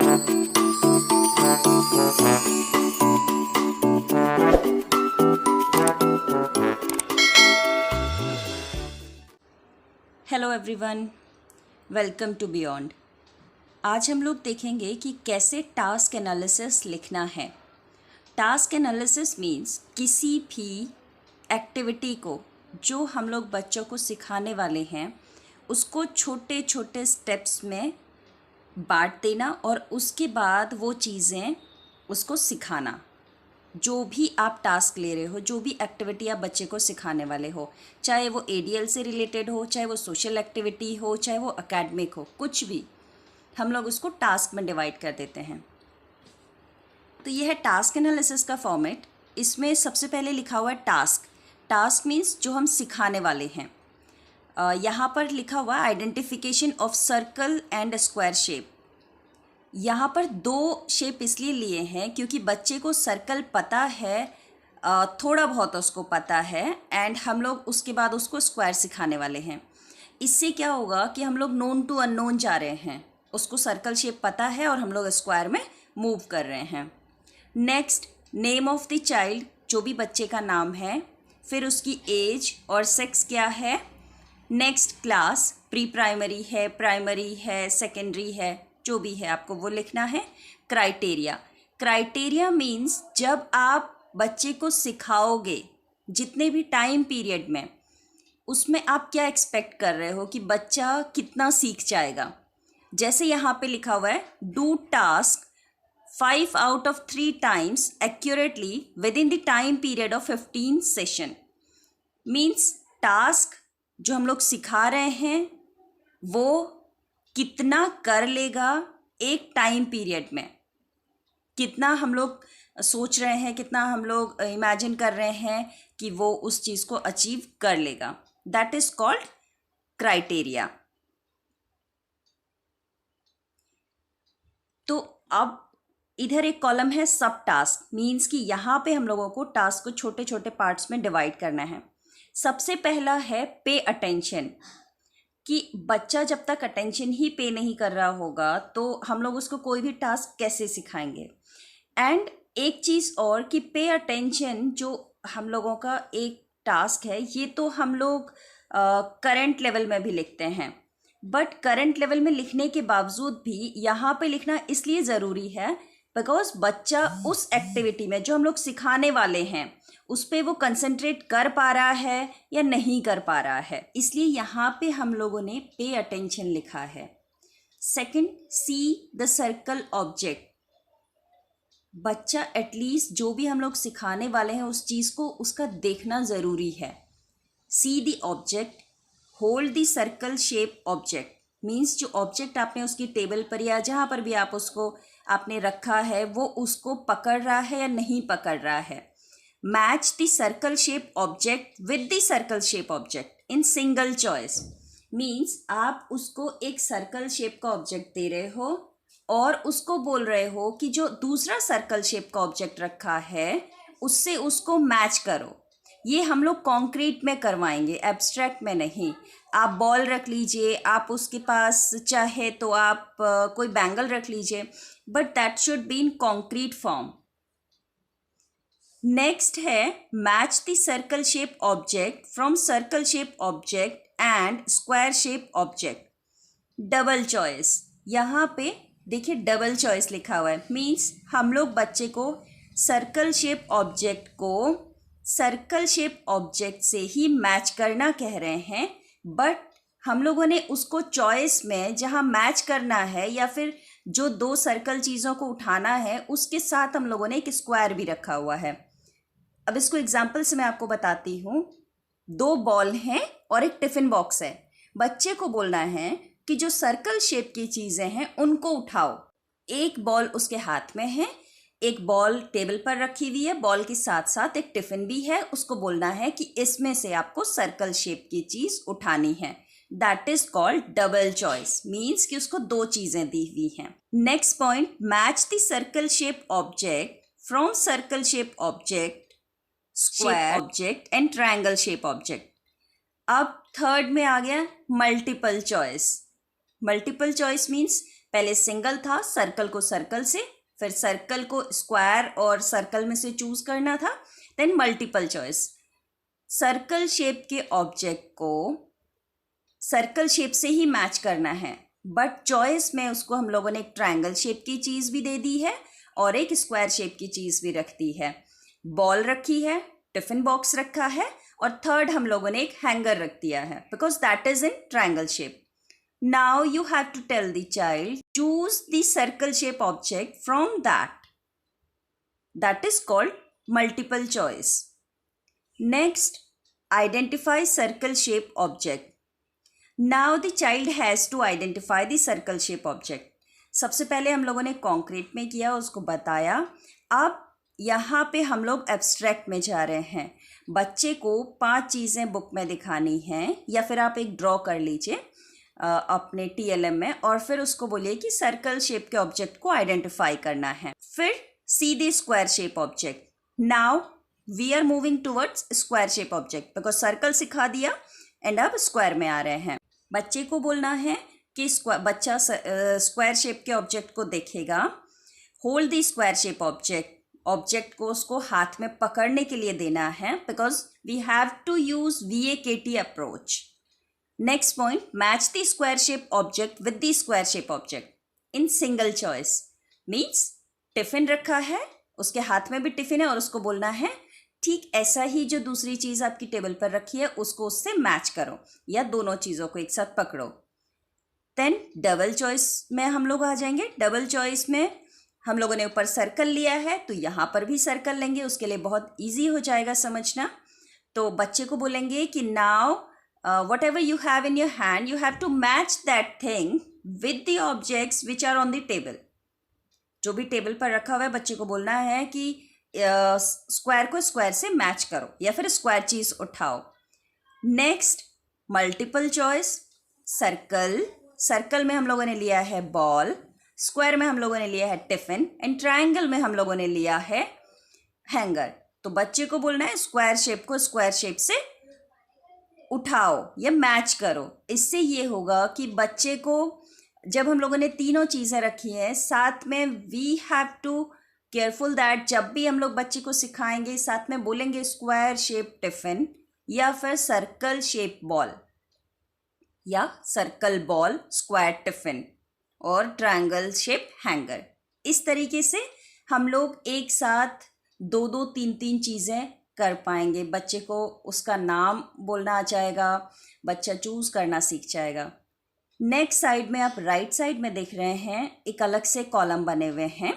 Hello everyone, welcome to beyond. आज हम लोग देखेंगे कि कैसे टास्क एनालिसिस लिखना है। टास्क एनालिसिस मीन्स किसी भी एक्टिविटी को जो हम लोग बच्चों को सिखाने वाले हैं उसको छोटे छोटे स्टेप्स में बांट देना और उसके बाद वो चीज़ें उसको सिखाना। जो भी आप टास्क ले रहे हो, जो भी एक्टिविटी आप बच्चे को सिखाने वाले हो, चाहे वो एडीएल से रिलेटेड हो, चाहे वो सोशल एक्टिविटी हो, चाहे वो एकेडमिक हो, कुछ भी, हम लोग उसको टास्क में डिवाइड कर देते हैं। तो ये है टास्क एनालिसिस का फॉर्मेट। इसमें सबसे पहले लिखा हुआ है टास्क। टास्क मीन्स जो हम सिखाने वाले हैं। यहाँ पर लिखा हुआ है identification of circle and square shape. यहाँ पर दो शेप इसलिए लिए हैं क्योंकि बच्चे को सर्कल पता है, थोड़ा बहुत उसको पता है, एंड हम लोग उसके बाद उसको स्क्वायर सिखाने वाले हैं। इससे क्या होगा कि हम लोग नोन टू अननोन जा रहे हैं। उसको सर्कल शेप पता है और हम लोग स्क्वायर में मूव कर रहे हैं। Next, name of the child, जो भी बच्चे का नाम है, फिर उसकी एज और सेक्स क्या है। नेक्स्ट, क्लास, प्री प्राइमरी है, प्राइमरी है, सेकेंडरी है, जो भी है आपको वो लिखना है। क्राइटेरिया, क्राइटेरिया मीन्स जब आप बच्चे को सिखाओगे जितने भी टाइम पीरियड में, उसमें आप क्या एक्सपेक्ट कर रहे हो कि बच्चा कितना सीख जाएगा। जैसे यहाँ पे लिखा हुआ है do task 5 out of 3 times accurately within the time period of 15 session। Means task जो हम लोग सिखा रहे हैं वो कितना कर लेगा एक टाइम पीरियड में, कितना हम लोग सोच रहे हैं, कितना हम लोग इमेजिन कर रहे हैं कि वो उस चीज़ को अचीव कर लेगा। That is called criteria. तो अब इधर एक कॉलम है सब टास्क। मीन्स कि यहाँ पे हम लोगों को टास्क को छोटे छोटे पार्ट्स में डिवाइड करना है। सबसे पहला है पे अटेंशन, कि बच्चा जब तक अटेंशन ही पे नहीं कर रहा होगा तो हम लोग उसको कोई भी टास्क कैसे सिखाएंगे। एंड एक चीज़ और कि पे अटेंशन जो हम लोगों का एक टास्क है, ये तो हम लोग करंट लेवल में भी लिखते हैं, बट करंट लेवल में लिखने के बावजूद भी यहाँ पे लिखना इसलिए ज़रूरी है बिकॉज बच्चा उस एक्टिविटी में जो हम लोग सिखाने वाले हैं उस पर वो कंसंट्रेट कर पा रहा है या नहीं कर पा रहा है, इसलिए यहाँ पे हम लोगों ने पे अटेंशन लिखा है। Second, see the circle object. बच्चा एटलीस्ट जो भी हम लोग सिखाने वाले हैं उस चीज़ को उसका देखना ज़रूरी है। See the object, hold the circle shape object. Means जो ऑब्जेक्ट आपने उसकी टेबल पर या जहाँ पर भी आप उसको आपने रखा है वो उसको पकड़ रहा है या नहीं पकड़ रहा है। Match the circle shape object with the circle shape object in single choice. Means आप उसको एक सर्कल शेप का ऑब्जेक्ट दे रहे हो और उसको बोल रहे हो कि जो दूसरा सर्कल शेप का ऑब्जेक्ट रखा है उससे उसको मैच करो। ये हम लोग कॉन्क्रीट में करवाएंगे, एब्स्ट्रैक्ट में नहीं। आप बॉल रख लीजिए, आप उसके पास चाहे तो आप कोई बैंगल रख लीजिए, but that should be in concrete form. Next है match the circle shape object from circle shape object and square shape object. Double choice, यहाँ पे देखिए डबल चॉइस लिखा हुआ है। मीन्स हम लोग बच्चे को सर्कल शेप ऑब्जेक्ट को सर्कल शेप ऑब्जेक्ट से ही मैच करना कह रहे हैं, बट हम लोगों ने उसको चॉइस में जहाँ मैच करना है या फिर जो दो सर्कल चीज़ों को उठाना है उसके साथ हम लोगों ने एक स्क्वायर भी रखा हुआ है। अब इसको एग्जाम्पल से मैं आपको बताती हूँ। 2 बॉल हैं और एक टिफ़िन बॉक्स है। बच्चे को बोलना है कि जो सर्कल शेप की चीज़ें हैं उनको उठाओ। एक बॉल उसके हाथ में है, एक बॉल टेबल पर रखी हुई है, बॉल के साथ साथ एक टिफ़िन भी है। उसको बोलना है कि इसमें से आपको सर्कल शेप की चीज़ उठानी है। That is called double choice. Means कि उसको 2 चीज़ें दी हुई हैं। Next point, match the circle shape object from circle shape object, square object and triangle shape object. अब थर्ड में आ गया multiple choice. Multiple choice means पहले सिंगल था, सर्कल को सर्कल से, फिर सर्कल को स्क्वायर और सर्कल में से चूज करना था, then multiple choice. Circle shape के ऑब्जेक्ट को सर्कल शेप से ही मैच करना है, बट चॉइस में उसको हम लोगों ने एक ट्रायंगल शेप की चीज़ भी दे दी है और एक स्क्वायर शेप की चीज़ भी रख दी है। बॉल रखी है, टिफिन बॉक्स रखा है और थर्ड हम लोगों ने एक हैंगर रख दिया है because that is in triangle shape. Now you have to tell the child choose the circle shape object from that is called multiple choice. Next, identify circle shape object. Now the child has to identify the circle shape object. सबसे पहले हम लोगों ने concrete में किया, उसको बताया। अब यहाँ पे हम लोग एब्स्ट्रैक्ट में जा रहे हैं। बच्चे को 5 चीज़ें बुक में दिखानी हैं या फिर आप एक ड्रॉ कर लीजिए अपने TLM में और फिर उसको बोलिए कि सर्कल शेप के ऑब्जेक्ट को आइडेंटिफाई करना है। फिर see the square shape object. Now we are moving towards square shape object because circle सिखा दिया एंड अब स्क्वायर में आ रहे हैं। बच्चे को बोलना है कि बच्चा स्क्वायर शेप के ऑब्जेक्ट को देखेगा, hold the square shape object को उसको हाथ में पकड़ने के लिए देना है because we have to use VAKT approach. Next point, match the square shape object with the square shape object in single choice. Means tiffin रखा है, उसके हाथ में भी टिफिन है और उसको बोलना है ठीक ऐसा ही जो दूसरी चीज़ आपकी टेबल पर रखी है उसको उससे मैच करो या दोनों चीज़ों को एक साथ पकड़ो। देन डबल चॉइस में हम लोग आ जाएंगे। डबल चॉइस में हम लोगों ने ऊपर सर्कल लिया है तो यहाँ पर भी सर्कल लेंगे, उसके लिए बहुत इजी हो जाएगा समझना। तो बच्चे को बोलेंगे कि now whatever you have in your hand you have to match that thing with the objects which are on the table. जो भी टेबल पर रखा हुआ है बच्चे को बोलना है कि स्क्वायर को स्क्वायर से मैच करो या फिर स्क्वायर चीज़ उठाओ। Next, multiple choice. सर्कल में हम लोगों ने लिया है बॉल, स्क्वायर में हम लोगों ने लिया है टिफिन एंड ट्रायंगल में हम लोगों ने लिया है हैंगर। तो बच्चे को बोलना है स्क्वायर शेप को स्क्वायर शेप से उठाओ या मैच करो। इससे ये होगा कि बच्चे को जब हम लोगों ने तीनों चीज़ें रखी हैं साथ में, we have to careful that जब भी हम लोग बच्चे को सिखाएंगे साथ में बोलेंगे स्क्वायर शेप टिफिन या फिर सर्कल शेप बॉल या सर्कल बॉल स्क्वायर टिफिन और ट्रायंगल शेप हैंगर। इस तरीके से हम लोग एक साथ 2-2, 3-3 चीज़ें कर पाएंगे। बच्चे को उसका नाम बोलना आ जाएगा, बच्चा चूज़ करना सीख जाएगा। नेक्स्ट साइड में आप राइट साइड में देख रहे हैं एक अलग से कॉलम बने हुए हैं।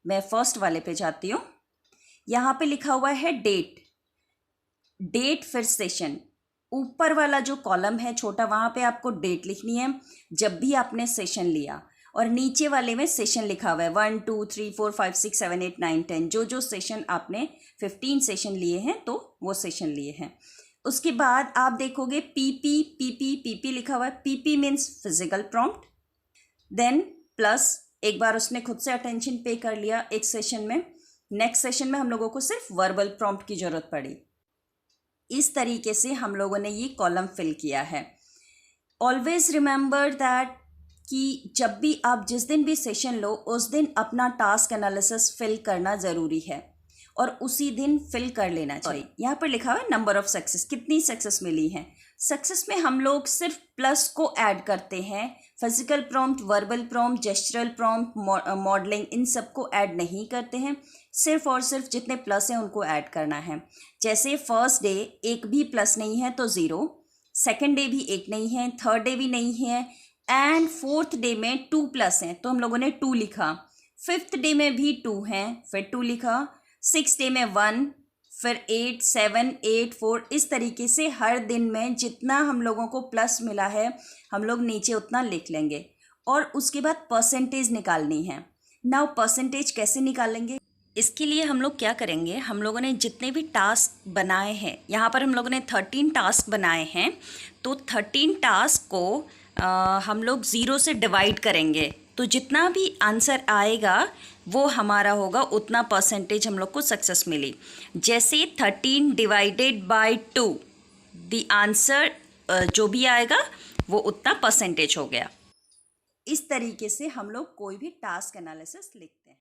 मैं फर्स्ट वाले पे जाती हूँ। यहाँ पे लिखा हुआ है डेट फिर सेशन। ऊपर वाला जो कॉलम है छोटा वहाँ पे आपको डेट लिखनी है जब भी आपने सेशन लिया, और नीचे वाले में सेशन लिखा हुआ है 1 2 3 4 5 6 7 8 9 10 जो सेशन आपने 15 सेशन लिए हैं तो वो सेशन लिए हैं। उसके बाद आप देखोगे पीपी लिखा हुआ है। PP means physical prompt. Then plus एक बार उसने खुद से अटेंशन पे कर लिया एक सेशन में, नेक्स्ट सेशन में हम लोगों को सिर्फ वर्बल प्रॉम्प्ट की ज़रूरत पड़ी। इस तरीके से हम लोगों ने ये कॉलम फिल किया है। ऑलवेज रिमेंबर दैट कि जब भी आप जिस दिन भी सेशन लो उस दिन अपना टास्क एनालिसिस फिल करना ज़रूरी है और उसी दिन फिल कर लेना चाहिए। यहाँ पर लिखा हुआ है नंबर ऑफ सक्सेस, कितनी सक्सेस मिली हैं। सक्सेस में हम लोग सिर्फ प्लस को ऐड करते हैं, physical prompt, verbal prompt, gestural prompt, modelling, इन सब को ऐड नहीं करते हैं। सिर्फ और सिर्फ जितने प्लस हैं उनको ऐड करना है। जैसे फर्स्ट डे एक भी प्लस नहीं है तो 0, सेकेंड डे भी एक नहीं है, थर्ड डे भी नहीं है एंड फोर्थ डे में 2 प्लस हैं तो हम लोगों ने 2 लिखा। फिफ्थ डे में भी 2 हैं फिर 2 लिखा। 6 डे में 1, फिर 8 7 8 4। इस तरीके से हर दिन में जितना हम लोगों को प्लस मिला है हम लोग नीचे उतना लिख लेंगे और उसके बाद परसेंटेज निकालनी है। नाउ परसेंटेज कैसे निकालेंगे, इसके लिए हम लोग क्या करेंगे, हम लोगों ने जितने भी टास्क बनाए हैं, यहाँ पर हम लोगों ने 13 टास्क बनाए हैं तो 13 टास्क को हम लोग 0 से डिवाइड करेंगे तो जितना भी आंसर आएगा वो हमारा होगा, उतना परसेंटेज हम लोग को सक्सेस मिली। जैसे 13 डिवाइडेड बाय 2 द आंसर जो भी आएगा वो उतना परसेंटेज हो गया। इस तरीके से हम लोग कोई भी टास्क एनालिसिस लिखते हैं।